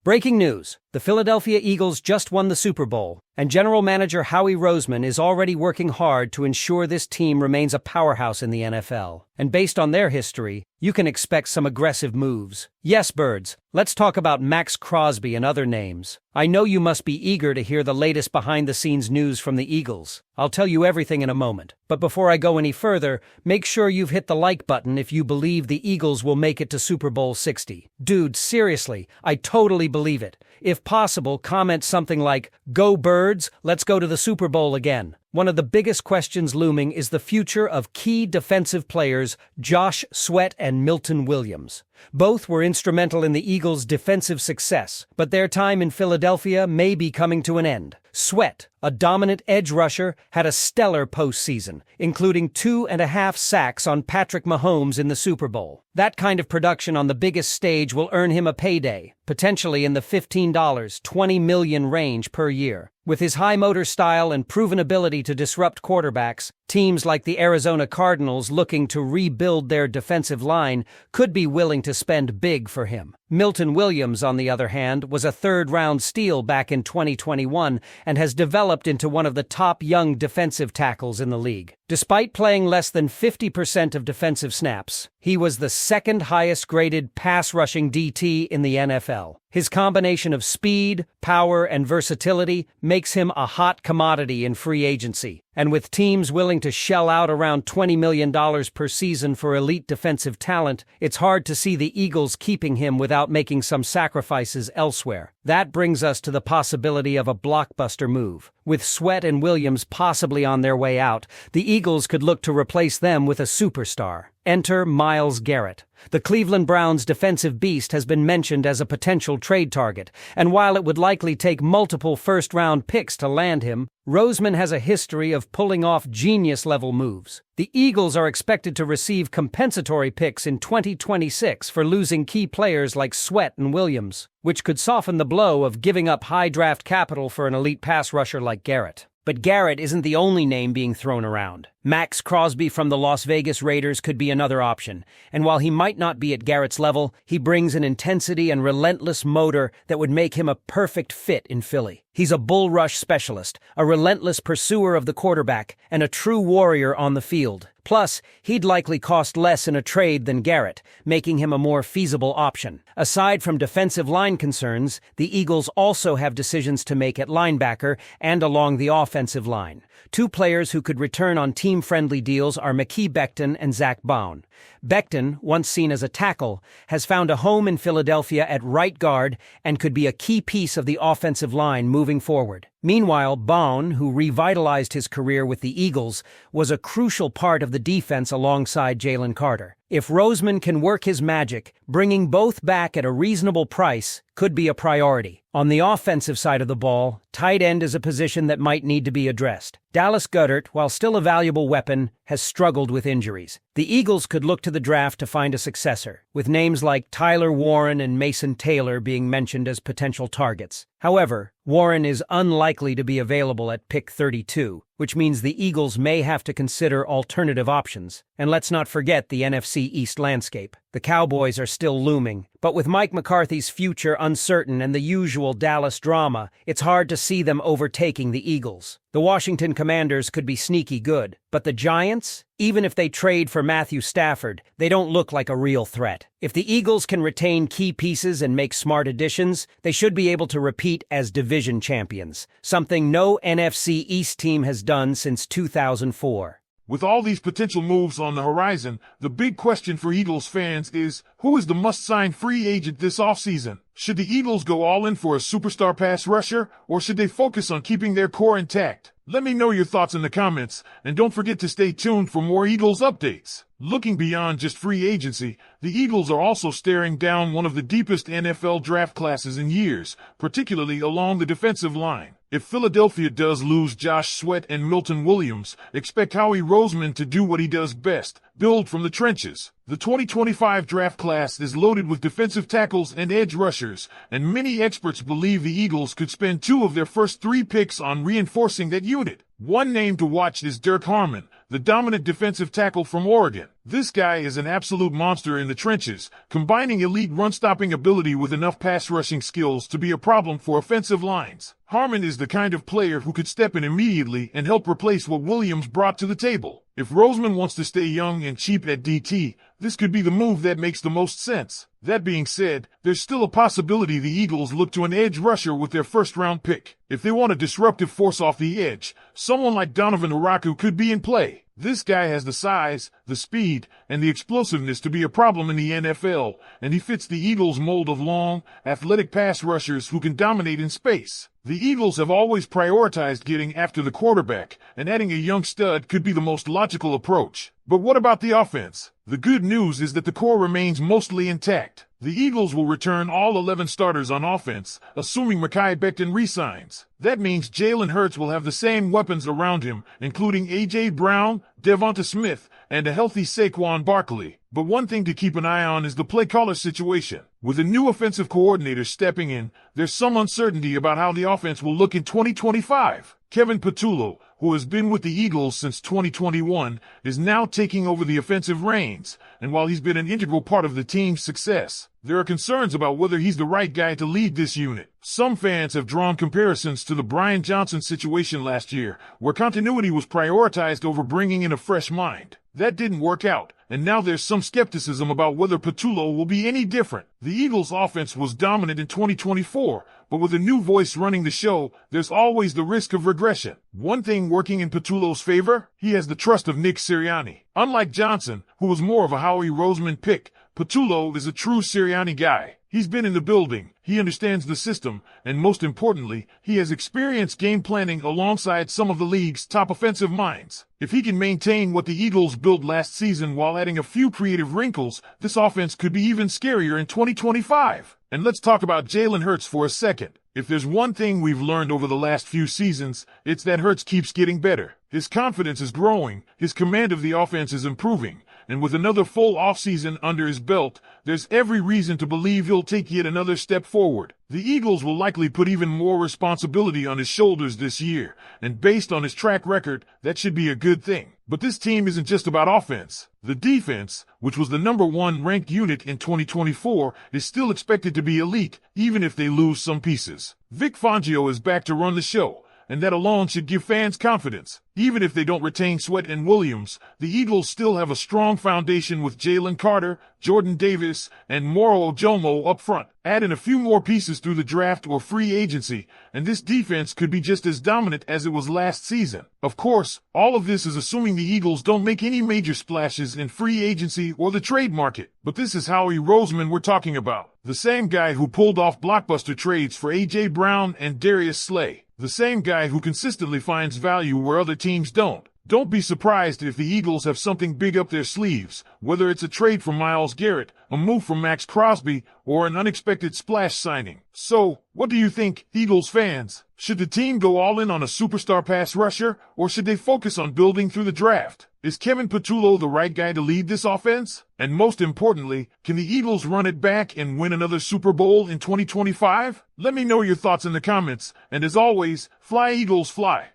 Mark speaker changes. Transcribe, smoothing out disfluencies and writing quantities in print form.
Speaker 1: Breaking news. The Philadelphia Eagles just won the Super Bowl, and General Manager Howie Roseman is already working hard to ensure this team remains a powerhouse in the NFL. And based on their history, you can expect some aggressive moves. Yes, birds, let's talk about MAxx Crosby and other names. I know you must be eager to hear the latest behind-the-scenes news from the Eagles. I'll tell you everything in a moment. But before I go any further, make sure you've hit the like button if you believe the Eagles will make it to Super Bowl 60. Dude, seriously, I totally believe it. If possible, comment something like, "Go Birds, let's go to the Super Bowl again." One of the biggest questions looming is the future of key defensive players Josh Sweat and Milton Williams. Both were instrumental in the Eagles' defensive success, but their time in Philadelphia may be coming to an end. Sweat, a dominant edge rusher, had a stellar postseason, including 2.5 sacks on Patrick Mahomes in the Super Bowl. That kind of production on the biggest stage will earn him a payday, potentially in the $15, $20 million range per year. With his high motor style and proven ability to disrupt quarterbacks, teams like the Arizona Cardinals looking to rebuild their defensive line could be willing to spend big for him. Milton Williams, on the other hand, was a third-round steal back in 2021 and has developed into one of the top young defensive tackles in the league. Despite playing less than 50% of defensive snaps, he was the second highest-graded pass-rushing DT in the NFL. His combination of speed, power, and versatility makes him a hot commodity in free agency. And with teams willing to shell out around $20 million per season for elite defensive talent, it's hard to see the Eagles keeping him without making some sacrifices elsewhere. That brings us to the possibility of a blockbuster move. With Sweat and Williams possibly on their way out, the Eagles could look to replace them with a superstar. Enter Myles Garrett. The Cleveland Browns' defensive beast has been mentioned as a potential trade target, and while it would likely take multiple first-round picks to land him, Roseman has a history of pulling off genius-level moves. The Eagles are expected to receive compensatory picks in 2026 for losing key players like Sweat and Williams, which could soften the blow of giving up high draft capital for an elite pass rusher like Garrett. But Garrett isn't the only name being thrown around. MAxx Crosby from the Las Vegas Raiders could be another option, and while he might not be at Garrett's level, he brings an intensity and relentless motor that would make him a perfect fit in Philly. He's a bull rush specialist, a relentless pursuer of the quarterback, and a true warrior on the field. Plus, he'd likely cost less in a trade than Garrett, making him a more feasible option. Aside from defensive line concerns, the Eagles also have decisions to make at linebacker and along the offensive line. Two players who could return on team-friendly deals are Mekhi Becton and Zach Baun. Becton, once seen as a tackle, has found a home in Philadelphia at right guard and could be a key piece of the offensive line moving forward. Meanwhile, Baun, who revitalized his career with the Eagles, was a crucial part of the defense alongside Jalen Carter. If Roseman can work his magic, bringing both back at a reasonable price could be a priority. On the offensive side of the ball, tight end is a position that might need to be addressed. Dallas Goedert, while still a valuable weapon, has struggled with injuries. The Eagles could look to the draft to find a successor, with names like Tyler Warren and Mason Taylor being mentioned as potential targets. However, Warren is unlikely to be available at pick 32, which means the Eagles may have to consider alternative options. And let's not forget the NFC East landscape. The Cowboys are still looming, but with Mike McCarthy's future uncertain and the usual Dallas drama, it's hard to see them overtaking the Eagles. The Washington Commanders could be sneaky good, but the Giants? Even if they trade for Matthew Stafford, they don't look like a real threat. If the Eagles can retain key pieces and make smart additions, they should be able to repeat as division champions, something no NFC East team has done since 2004.
Speaker 2: With all these potential moves on the horizon, the big question for Eagles fans is, who is the must-sign free agent this offseason? Should the Eagles go all in for a superstar pass rusher, or should they focus on keeping their core intact? Let me know your thoughts in the comments, and don't forget to stay tuned for more Eagles updates. Looking beyond just free agency, the Eagles are also staring down one of the deepest NFL draft classes in years, particularly along the defensive line. If Philadelphia does lose Josh Sweat and Milton Williams, expect Howie Roseman to do what he does best, build from the trenches. The 2025 draft class is loaded with defensive tackles and edge rushers, and many experts believe the Eagles could spend 2 of their first 3 picks on reinforcing that unit. One name to watch is Dirk Harmon, the dominant defensive tackle from Oregon. This guy is an absolute monster in the trenches, combining elite run-stopping ability with enough pass-rushing skills to be a problem for offensive lines. Harmon is the kind of player who could step in immediately and help replace what Williams brought to the table. If Roseman wants to stay young and cheap at DT, this could be the move that makes the most sense. That being said, there's still a possibility the Eagles look to an edge rusher with their first-round pick. If they want a disruptive force off the edge, someone like Donovan Uraku could be in play. This guy has the size, the speed, and the explosiveness to be a problem in the NFL, and he fits the Eagles' mold of long, athletic pass rushers who can dominate in space. The Eagles have always prioritized getting after the quarterback, and adding a young stud could be the most logical approach. But what about the offense? The good news is that the core remains mostly intact. The Eagles will return all 11 starters on offense, assuming Mekhi Becton resigns. That means Jalen Hurts will have the same weapons around him, including A.J. Brown, DeVonta Smith, and a healthy Saquon Barkley. But one thing to keep an eye on is the play caller situation. With a new offensive coordinator stepping in, there's some uncertainty about how the offense will look in 2025. Kevin Patullo, who has been with the Eagles since 2021, is now taking over the offensive reins, and while he's been an integral part of the team's success, there are concerns about whether he's the right guy to lead this unit. Some fans have drawn comparisons to the Brian Johnson situation last year, where continuity was prioritized over bringing in a fresh mind. That didn't work out, and now there's some skepticism about whether Patullo will be any different. The Eagles' offense was dominant in 2024, but with a new voice running the show, there's always the risk of regression. One thing working in Patullo's favor, he has the trust of Nick Sirianni. Unlike Johnson, who was more of a Howie Roseman pick, Patullo is a true Sirianni guy. He's been in the building, he understands the system, and most importantly, he has experience game planning alongside some of the league's top offensive minds. If he can maintain what the Eagles built last season while adding a few creative wrinkles, this offense could be even scarier in 2025. And let's talk about Jalen Hurts for a second. If there's one thing we've learned over the last few seasons, it's that Hurts keeps getting better. His confidence is growing, his command of the offense is improving, and with another full offseason under his belt, there's every reason to believe he'll take yet another step forward. The Eagles will likely put even more responsibility on his shoulders this year, and based on his track record, that should be a good thing. But this team isn't just about offense. The defense, which was the #1 ranked unit in 2024, is still expected to be elite, even if they lose some pieces. Vic Fangio is back to run the show, and that alone should give fans confidence. Even if they don't retain Sweat and Williams, the Eagles still have a strong foundation with Jalen Carter, Jordan Davis, and Moro Ojomo up front. Add in a few more pieces through the draft or free agency, and this defense could be just as dominant as it was last season. Of course, all of this is assuming the Eagles don't make any major splashes in free agency or the trade market. But this is Howie Roseman we're talking about. The same guy who pulled off blockbuster trades for A.J. Brown and Darius Slay. The same guy who consistently finds value where other teams don't. Don't be surprised if the Eagles have something big up their sleeves, whether it's a trade for Myles Garrett, a move from MAxx Crosby, or an unexpected splash signing. So, what do you think, Eagles fans? Should the team go all in on a superstar pass rusher, or should they focus on building through the draft? Is Kevin Patullo the right guy to lead this offense? And most importantly, can the Eagles run it back and win another Super Bowl in 2025? Let me know your thoughts in the comments, and as always, fly Eagles fly.